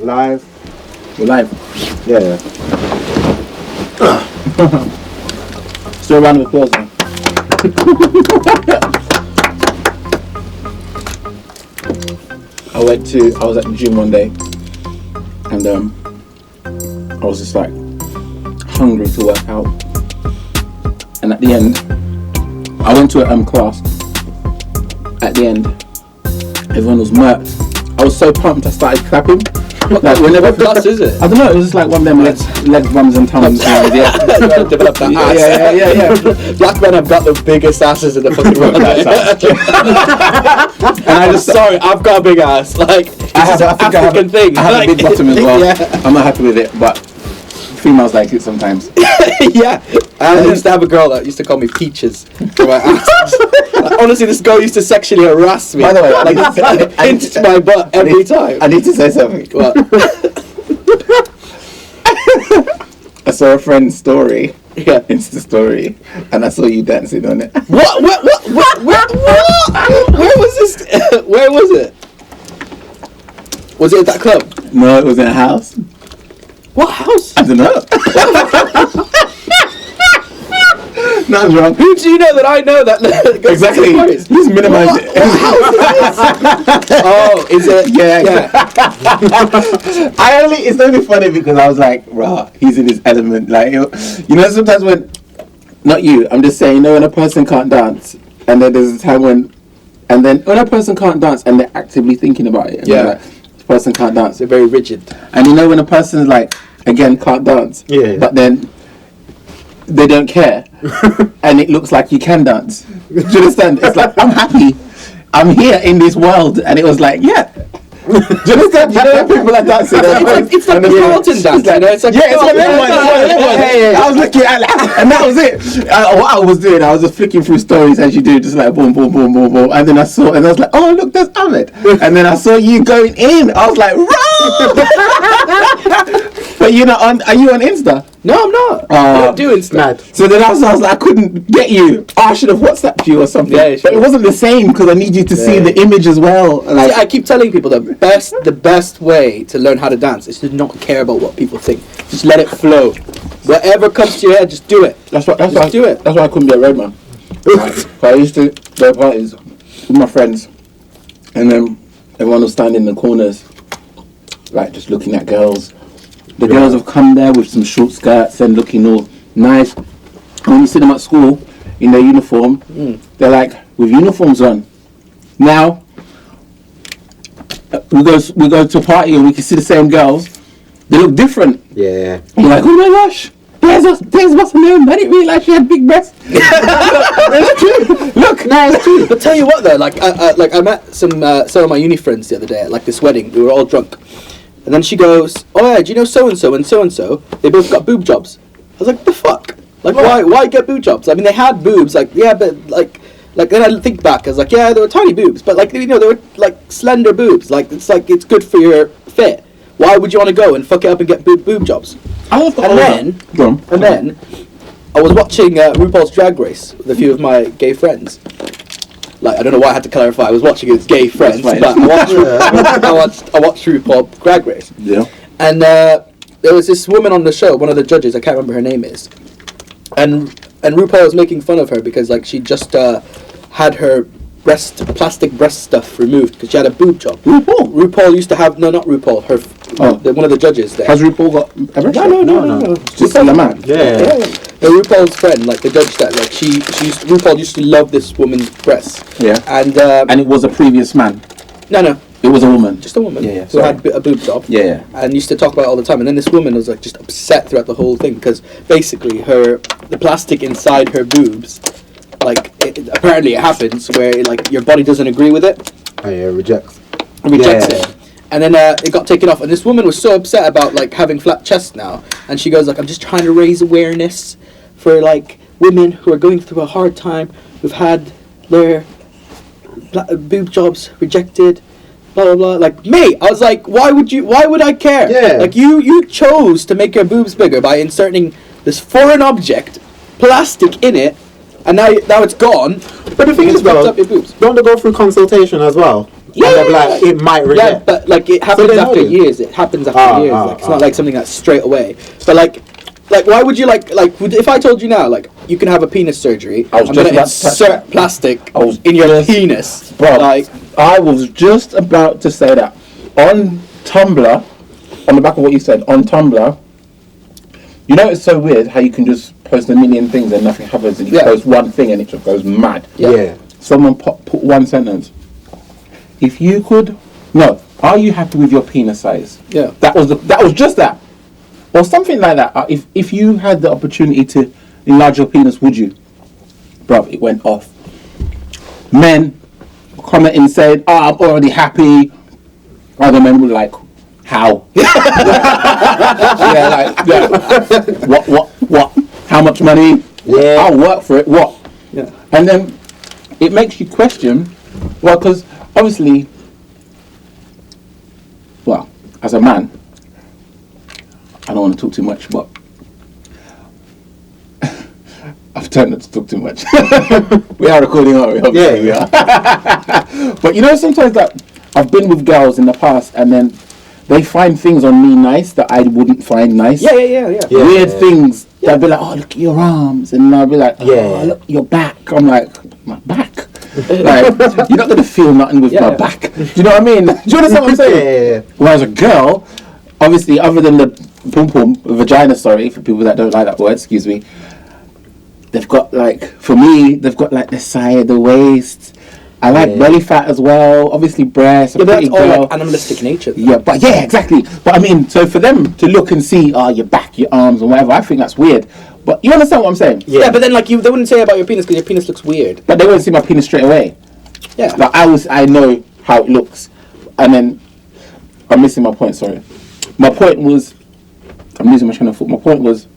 Live. We're live. Yeah. Still a round of applause, man. I was at the gym one day, and I was just like hungry to work out. And at the end, I went to a class. At the end, everyone was murked. I was so pumped, I started clapping. Like whenever class is it? I don't know. It was just like one of them legs, bums, and tongues. Yeah. Develop that ass. Yeah. Black men have got the biggest asses in the fucking world. And I just sorry, I've got a big ass. Like it's an African thing. I have like, a big bottom as well. Yeah. I'm not happy with it, but females like it sometimes. Yeah. I used to have a girl that used to call me Peaches for my ass. Like, honestly, this girl used to sexually harass me. By the way, like into my butt every time. I need to say something. What? I saw a friend's story. Yeah. Insta story, and I saw you dancing on it. What? Where was this? Where was it? Was it at that club? No, it was in a house. What house? I don't know. No, I'm wrong. Who do you know that I know that? Exactly. He's minimized it. Oh, is it? Yeah. It's only funny because I was like, rah, he's in his element. Like, you know, sometimes when, not you, I'm just saying, you know, when a person can't dance, and then there's a time when a person can't dance and they're actively thinking about it. And like, this person can't dance. They're very rigid. And you know when a person's like, again, can't dance, but then they don't care, and it looks like you can dance. Do you understand? It's like, I'm happy, I'm here in this world, and it was like, yeah. Do you understand? You know when people are dancing. It's like the Carlton dance. It's like it's one of them ones. I was looking at that, and that was it. What I was doing, I was just flicking through stories as you do, just like boom, boom, boom, boom, boom, and then I saw, and I was like, oh look, there's Ahmed, and then I saw you going in. I was like, rah! But you're not on. Are you on Insta? No, I'm not. I don't do Insta. So then I was like, I couldn't get you. I should have WhatsApped you or something. Yeah, sure. But it wasn't the same because I need you to see the image as well. Like, I keep telling people the best way to learn how to dance is to not care about what people think. Just let it flow. Whatever comes to your head, just do it. That's why do it. That's why I couldn't be a roadman. I used to go to parties with my friends, and then everyone was standing in the corners, like just looking at girls. The girls have come there with some short skirts and looking all nice. And when you see them at school in their uniform, they're like with uniforms on. Now we go to a party and we can see the same girls. They look different. Yeah. You're like, oh my gosh, there's what's her name? I didn't realize she had big breasts. It's true. Look, now it's true. But tell you what though, I met some of my uni friends the other day at like this wedding. We were all drunk. And then she goes, oh yeah, do you know so-and-so and so-and-so? They both got boob jobs. I was like, what the fuck? Like, why get boob jobs? I mean, they had boobs, like, yeah, but, like, then I think back, I was like, yeah, they were tiny boobs, but, like, you know, they were, like, slender boobs. Like, it's good for your fit. Why would you want to go and fuck it up and get boob jobs? And then, I was watching RuPaul's Drag Race with a few of my gay friends. Like, I don't know why I had to clarify. I was watching it with gay friends, but I watched RuPaul Drag Race. Yeah. And there was this woman on the show, one of the judges. I can't remember her name is. And RuPaul was making fun of her because like she just had her plastic breast stuff removed because she had a boob job. RuPaul used to have one of the judges there. Has RuPaul got a breast? No. Just a man. Yeah. RuPaul's friend, like the judge that, like RuPaul used to love this woman's breasts. Yeah. And it was a previous man. No. It was a woman. Just a woman. Yeah. Who had a boob job. Yeah. And used to talk about it all the time. And then this woman was like just upset throughout the whole thing because basically the plastic inside her boobs, like apparently it happens where like your body doesn't agree with it. Oh yeah, rejects it. And then it got taken off, and this woman was so upset about like having flat chest now, and she goes like, I'm just trying to raise awareness for like women who are going through a hard time, who've had their boob jobs rejected, blah blah blah. Like me, I was like, why would I care? Yeah. Like you chose to make your boobs bigger by inserting this foreign object, plastic in it, and now it's gone. But the thing is, up your boobs. don't they go through consultation as well? And they're like, it might Yeah, regret. but like it happens they know after you. years. It happens after years. Like it's not like something that's straight away. But like why would you if I told you now like you can have a penis surgery, I was I'm just gonna about to touch insert that. plastic I was in your just- penis, Bro, like I was just about to say that on Tumblr, on the back of what you said, on Tumblr, you know it's so weird how you can just post a million things and nothing happens, and you Yeah. post one thing and it just goes mad. Yeah. Someone put one sentence. If you could, no, are you happy with your penis size? Yeah. That was just that, or something like that. If you had the opportunity to enlarge your penis, would you? Bruv, it went off. Men commenting saying, "Oh, I'm already happy." Other men were like, "How?" What? How much money? Yeah. I'll work for it. What? yeah. And then it makes you question. Well, because obviously, well, as a man, I don't want to talk too much, but I've turned not to talk too much. We are recording, aren't we? Obviously, we are. But you know, sometimes that I've been with girls in the past, and then they find things on me nice that I wouldn't find nice. Yeah. Yeah. Weird things. They'll be like, "Oh, look at your arms," and I'll be like, "Oh, Yeah. look at your back." I'm like, "My back." Like, you're not gonna feel nothing with my back. Do you know what I mean? Do you understand what I'm saying? Yeah. Whereas a girl, obviously, other than the pum pum, vagina, sorry, for people that don't like that word, excuse me, they've got like, for me, they've got like the side, the waist. I like belly fat as well. Obviously, breasts. Yeah, but pretty that's all girl. like animalistic nature. though. Yeah, but yeah, exactly. But I mean, so for them to look and see, your back, your arms, and whatever, I think that's weird. But you understand what I'm saying? Yeah, but then like they wouldn't say about your penis because your penis looks weird. But they won't see my penis straight away. Yeah. Like I know how it looks, and then I'm missing my point. Sorry, my point was, I'm losing my train of thought. My point was,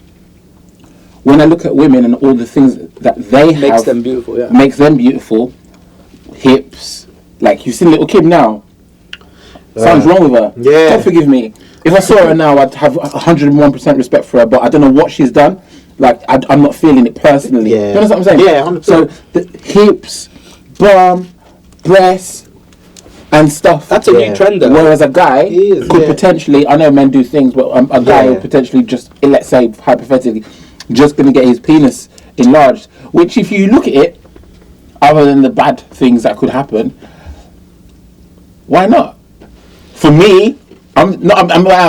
when I look at women and all the things that they Makes have, them beautiful. Yeah. makes them beautiful. Hips, like you've seen little Kim now. Something's wrong with her. Yeah. God forgive me. If I saw her now, I'd have 101% respect for her. But I don't know what she's done. Like I'm not feeling it personally. Yeah. You understand what I'm saying? Yeah, 100%. So the hips, bum, breasts, and stuff. That's a new trend though. Whereas a guy He is, could yeah. potentially, I know men do things, but a guy Yeah. would potentially just, let's say hypothetically, just going to get his penis enlarged. Which, if you look at it, other than the bad things that could happen, why not? For me, I'm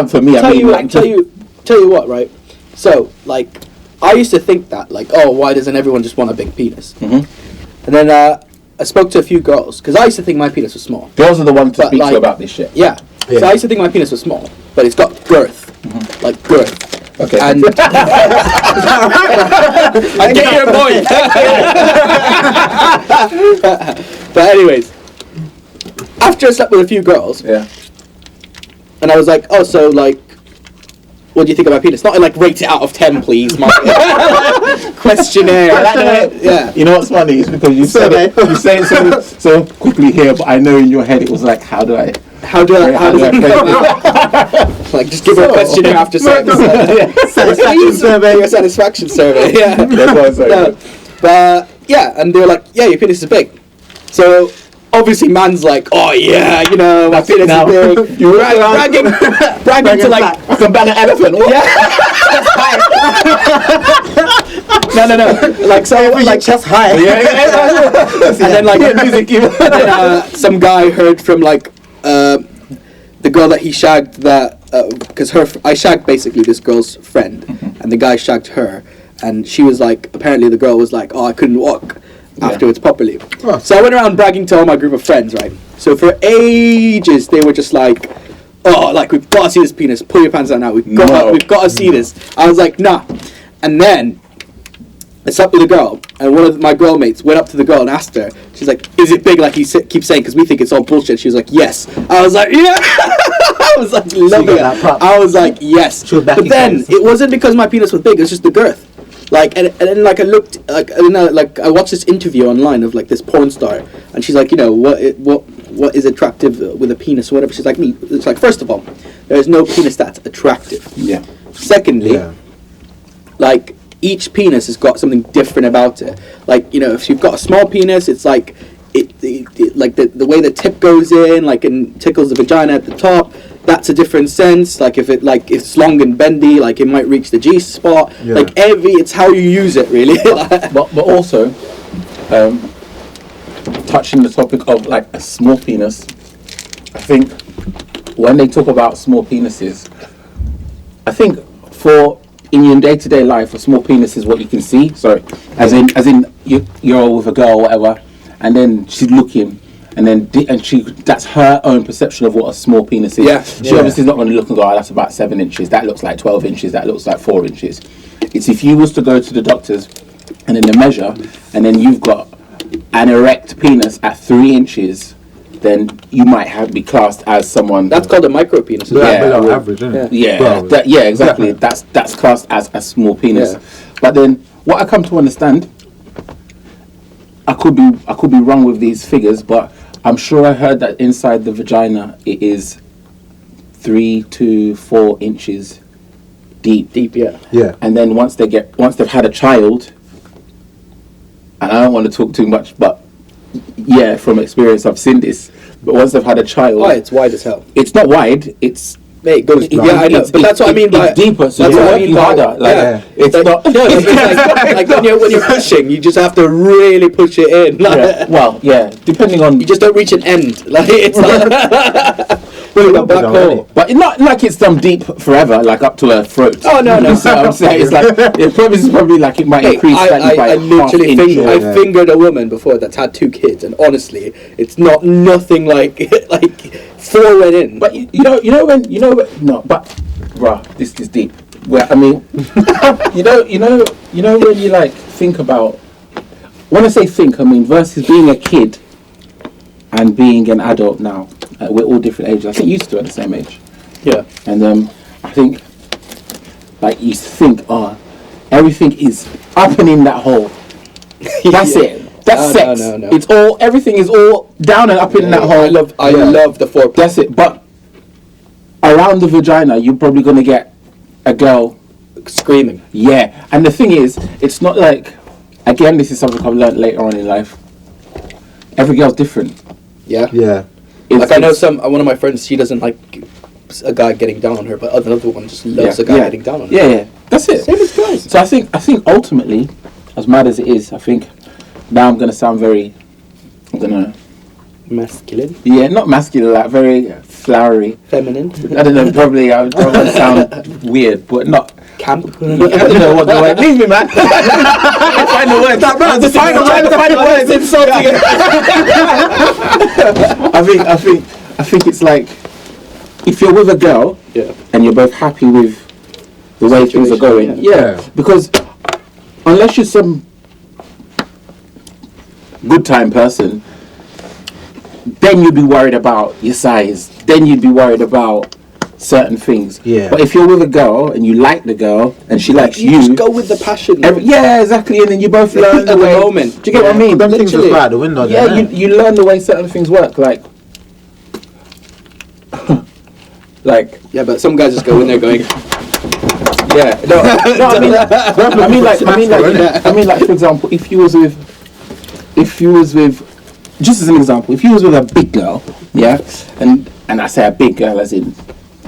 for me. Tell I mean, you, like, tell you what, right? So, like, I used to think that, like, oh, why doesn't everyone just want a big penis? Mhm. And then I spoke to a few girls because I used to think my penis was small. Girls are the ones to But, speak like, to about this shit. Yeah. Yeah. So I used to think my penis was small, but it's got girth, like girth. Okay. And I get your point. But anyways, after I slept with a few girls, Yeah. and I was like, oh, so like, what do you think of my penis? Not like rate it out of 10, please. My questionnaire. Yeah. You know what's funny? It's because you said it. You say it so quickly here, but I know in your head it was like, how do I? How does phrase it like just give her a questionnaire after sex? Satisfaction survey. Your satisfaction survey. Yeah. That's what I'm saying. No, but yeah, and they were like, yeah, your penis is big. So obviously, man's like, oh yeah, you know, my penis now. is big. You bragging to like, I can ban an elephant. What? no. Like so, like chest high. and then like music. and then, some guy heard from like the girl that he shagged that because I shagged basically this girl's friend, and the guy shagged her, and she was like, apparently the girl was like, oh, I couldn't walk afterwards properly. Oh. So I went around bragging to all my group of friends, right? So for ages they were just like, oh, like we've got to see this penis. Pull your pants down now. We've got to see this. I was like, nah. And then I slept with a girl, and one of my girl mates went up to the girl and asked her. She's like, "Is it big like he keeps saying? Because we think it's all bullshit." She was like, "Yes." I was like, "Yeah." I was like, loving got that it. pop. I was like, "Yes." She was back But in then case. it wasn't because my penis was big. It was just the girth. Like, and then like I looked like I watched this interview online of like this porn star, and she's like, you know, what is attractive with a penis or whatever. She's like, it's like, first of all, there is no penis that's attractive. Yeah. Secondly, Yeah. like each penis has got something different about it. Like, you know, if you've got a small penis, it's like like the way the tip goes in, like, and tickles the vagina at the top. That's a different sense. Like if it's long and bendy, like it might reach the G spot. Yeah. Like it's how you use it, really. but also, touching the topic of like a small penis, I think when they talk about small penises, I think in your day-to-day life, a small penis is what you can see. Sorry, as in you're with a girl or whatever, and then she's looking. And then that's her own perception of what a small penis is. Yeah. She obviously is not going to look and go, oh, that's about 7 inches. That looks like 12 inches. That looks like 4 inches. It's if you was to go to the doctors and then they measure, and then you've got an erect penis at 3 inches, then you might be classed as someone. That's called a micro penis. Below average, isn't it? Yeah, exactly. That's classed as a small penis. Yeah. But then what I come to understand, I could be wrong with these figures, but I'm sure I heard that inside the vagina it is 3 to 4 inches deep. Deep, yeah. Yeah. And then once they've had a child, and I don't want to talk too much, but yeah, from experience I've seen this. But once they've had a child, It's wide as hell. it's not wide. It's Mate, it goes. Yeah, I know. But that's what I mean by it's deeper. So that's you're what I working mean by harder. Like it's not. No, it's like when you're pushing, you just have to really push it in. Like, Yeah, well, yeah, depending on. you just don't reach an end. Like it's like a black hole. But it's not like it's deep forever, like up to her throat. Oh, no. So I'm saying it's like it's probably like it might increase slightly by I literally half inch or- I fingered a woman before that's had 2 kids, and honestly, it's nothing like 4 went in. But but bruh, this is deep. Where I mean, you know when you like think about. When I say think, I mean versus being a kid and being an adult now. We're all different ages. I think you two are the same age. Yeah. And I think, like, you think, everything is up and in that hole. That's it. That's sex. No. It's all, everything is all down and up in that hole. I love the foreplay. That's it. But around the vagina, you're probably going to get a girl Screaming. Yeah. And the thing is, it's not like, again, this is something I've learned later on in life. Every girl's different. Yeah. Yeah. Like I know one of my friends, she doesn't like a guy getting down on her, but another one just loves a guy getting down on her. Yeah. That's it. Same as guys. So I think ultimately, as mad as it is, I think now I'm gonna sound very, Masculine. Yeah, not masculine, like very flowery. Feminine. I don't know. Probably I would sound weird, but not. Camp. I don't know what the word. Leave me, man. I find the words. I'm trying to find the words. Insulting. I think it's like if you're with a girl, and you're both happy with the way things are going, because unless you're some good time person, then you'd be worried about your size. Then you'd be worried about certain things. Yeah. But if you're with a girl and you like the girl and she likes you, just go with the passion. Yeah, exactly. And then you both learn at the way. moment. Do you get what I mean? Them things just Literally. go out the window. Yeah, then, you learn the way certain things work. Like, Yeah, but some guys just go in there going. yeah. No, I mean, like, for example, if you was with, just as an example, if you was with a big girl, yeah, and I say a big girl as in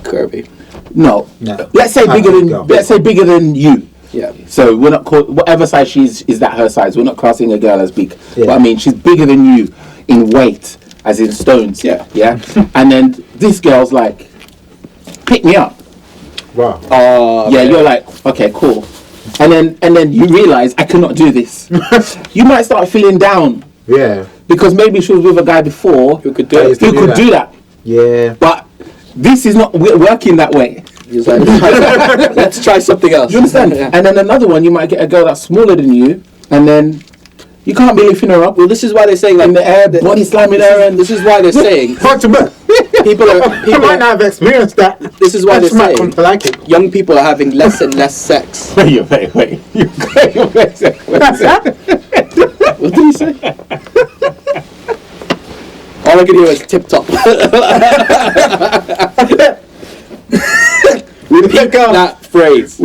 Kirby. no, No. let's say bigger than you. Yeah. So we're not whatever size she's is that her size. We're not classing a girl as big. Yeah. But I mean, she's bigger than you in weight, as in stones. Yeah. Yeah. And then this girl's like, pick me up. Wow. Yeah. You're like, okay, cool. And then you realize I cannot do this. You might start feeling down Yeah. because maybe she was with a guy before Who could do it? who could do that. Yeah. But this is not working that way. He's like, let's try something else. You understand? Yeah. And then another one, you might get a girl that's smaller than you, and then you can't be lifting her up Well, this is why they're saying like in the air, body slamming her, and This is why they're saying people I might not have experienced that. This is why I they're just might saying come to like it. young people are having less and less sex. Wait. What did he say? All I could hear was tip top. Repeat that phrase.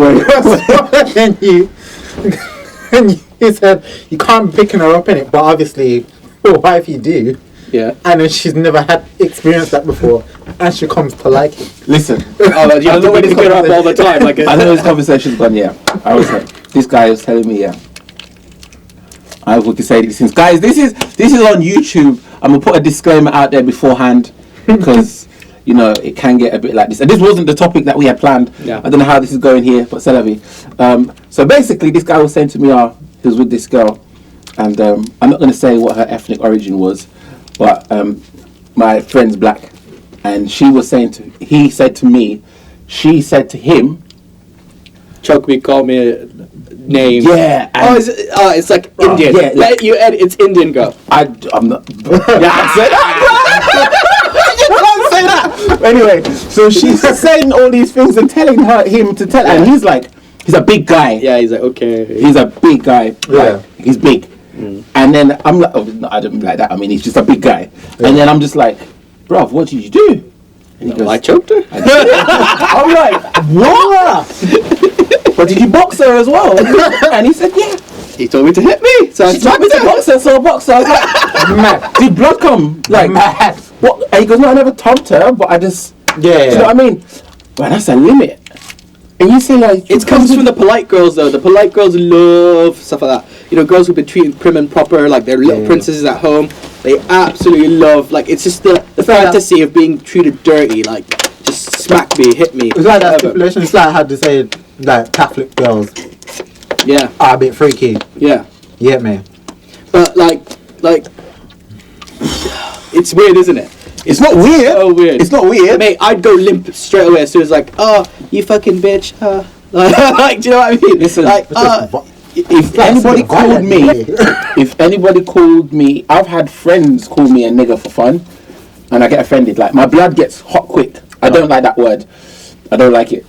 and you said you can't be picking her up in it, but obviously or wifey do, Yeah. and then she's never had experienced that before, and she comes to like it. Listen, Oh, you have to pick it up all the time. Like I know this conversation's gone. Yeah, I was like, this guy was telling me, yeah. I hope we can say these things, guys. This is on YouTube. I'm gonna put a disclaimer out there beforehand because you know it can get a bit like this. And this wasn't the topic that we had planned. Yeah. I don't know how this is going here, but c'est la vie. So basically, this guy was saying to me, he was with this girl, and I'm not gonna say what her ethnic origin was, but my friend's black, and he said to me, she said to him, choke me, call me a name. yeah. And It's like Indian. yeah, Let you edit. It's Indian girl. I'm not. Yeah, I said that. You can't say that. Anyway, so she's saying all these things and telling him to tell, and he's like, he's a big guy. Yeah, he's like, okay. He's a big guy. Yeah. Like, he's big. And then I'm like, oh, no, I don't mean like that. I mean, he's just a big guy. And then I'm just like, bruv, what did you do? And he goes, I choked her. I'm like, what? But did you box her as well? And he said, yeah. He told me to hit me. So I She told me to box her, so I boxed her. I was like, Mad. did blood come? Like, Mad. what? And he goes, no, I never thumped her, but I just, Yeah. you know what I mean? But that's a limit. And you say like, it comes from the polite girls though. The polite girls love stuff like that. You know, girls who've been treated prim and proper, like they're little princesses at home. They absolutely love, like, it's just the fantasy of being treated dirty. Like, just smack me, hit me. It's like that whatever. stipulation. It's like how to say like Catholic girls Yeah, are a bit freaky. yeah. Yeah, man. But like, it's weird, isn't it? it's not weird. So weird. It's not weird. Mate, I'd go limp straight away as soon as like, oh, you fucking bitch. Like, do you know what I mean? Listen, like, It's just If anybody called me, violent. if anybody called me, I've had friends call me a nigger for fun, and I get offended. Like, my blood gets hot quick. I don't like that word. I don't like it.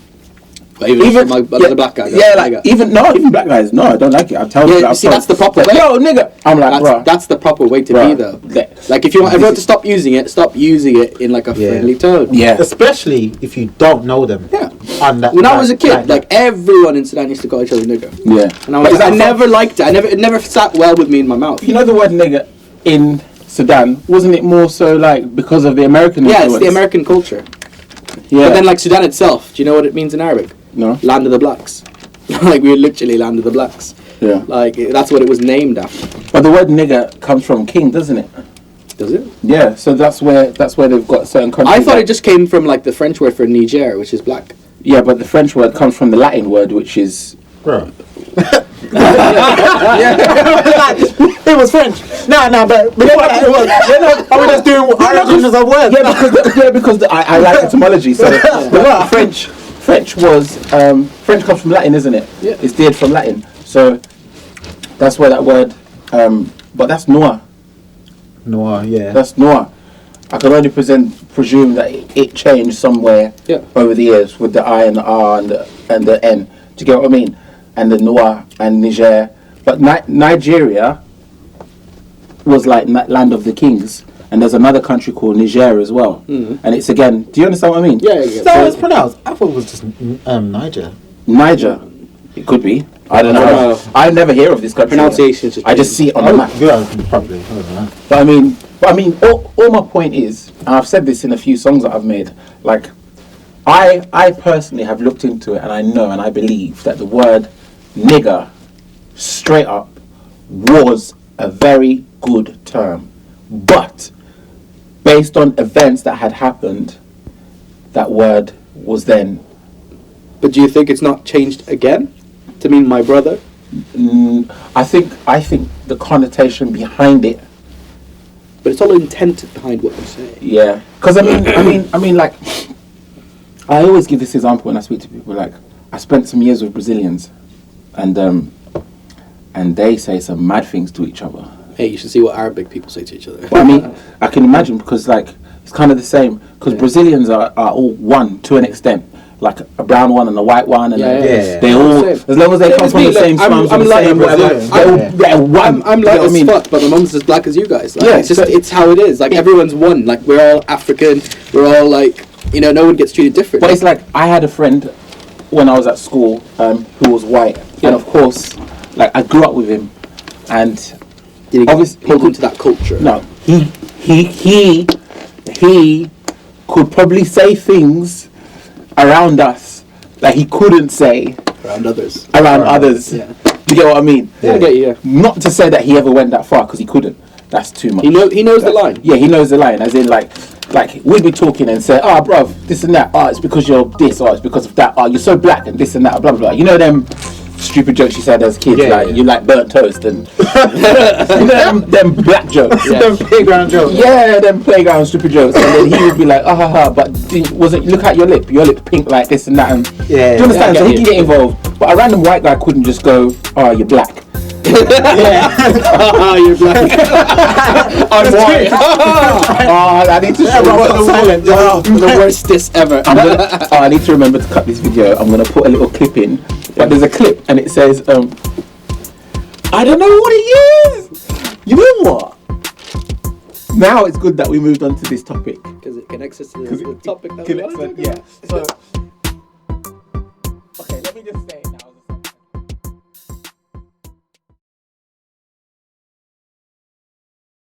But even the black guy. Yeah, like even black guys. No, I don't like it. I tell you. Yeah, see, that's the proper way. Yo, nigga. I'm like, bro. That's the proper way to be, though. Like, if you want everyone to stop using it in like a friendly tone. Yeah. Especially if you don't know them. Yeah. On that, When I was a kid, that. like everyone in Sudan used to call each other nigger. Yeah. And I never liked it. It never sat well with me in my mouth. You know the word nigger in Sudan, wasn't it more so like because of the American Yeah, influence? it's the American culture. Yeah. But then, like, Sudan itself, do you know what it means in Arabic? No. Land of the blacks. Like, we were literally land of the blacks. Yeah. Like, that's what it was named after. But the word nigger comes from king, doesn't it? Does it? Yeah. So that's where they've got certain countries. I thought it just came from, like, the French word for Niger, which is black. Yeah, but the French word comes from the Latin word, which is. Bro. Yeah. It was French. Nah, but you know what it was? I was just doing origins of words. Because I like etymology. So the French was French comes from Latin, isn't it? Yeah. It's derived from Latin. So that's where that word. But that's noir. Noir, yeah. That's noir. I can only presume that it changed somewhere over the years with the I and the R and the N. Do you get what I mean? And the noir and Niger. But Nigeria was like land of the kings. And there's another country called Niger as well. Mm-hmm. And it's again, do you understand what I mean? Yeah. So how it's pronounced? I thought it was just Niger. Niger. It could be. I don't know. I never hear of this country. Pronunciation. I just see it on the map. Yeah, probably. I don't know. But I mean, all my point is, and I've said this in a few songs that I've made, like, I personally have looked into it and I know and I believe that the word nigger, straight up, was a very good term. But, based on events that had happened, that word was then... But do you think it's not changed again to mean my brother? I think the connotation behind it. But it's all intent behind what you say. Yeah, because I mean, like, I always give this example when I speak to people. Like, I spent some years with Brazilians, and they say some mad things to each other. Hey, you should see what Arabic people say to each other. But I mean, I can imagine because like it's kind of the same. Because Brazilians are all one to an extent. Like a brown one and a white one, and they all, as long as they come from the same slums, I'm like I'm like as fuck, but my mum's as black as you guys. Like, it's just it's how it is. Like everyone's one. Like we're all African. We're all like, you know, no one gets treated different. But it's like I had a friend when I was at school who was white, and of course, like I grew up with him, and Obviously, pulled into that culture. No, he could probably say things around us that he couldn't say Around others. Yeah. Do you get what I mean? Yeah, I get you, yeah. Not to say that he ever went that far, because he couldn't. That's too much. He knows the line. Yeah, he knows the line. As in, like we'd be talking and say, "Oh, bruv, this and that. Oh, it's because you're this. Oh, it's because of that. Oh, you're so black and this and that. Blah blah blah." You know them stupid jokes you said as kids, you like burnt toast and you know them black jokes, them playground jokes. Yeah, them playground stupid jokes, and then he would be like, but wasn't, look at your lip pink like this and that, and do you understand? So he can get involved, but a random white guy couldn't just go, "Oh, you're black." Oh, you're black. I'm white. I need to show the worst diss ever. I need to remember to cut this video. I'm gonna put a little clip in, but there's a clip and it says, I don't know what it is. You know what? Now it's good that we moved on to this topic Because it connects us to the topic that we wanted to yeah. So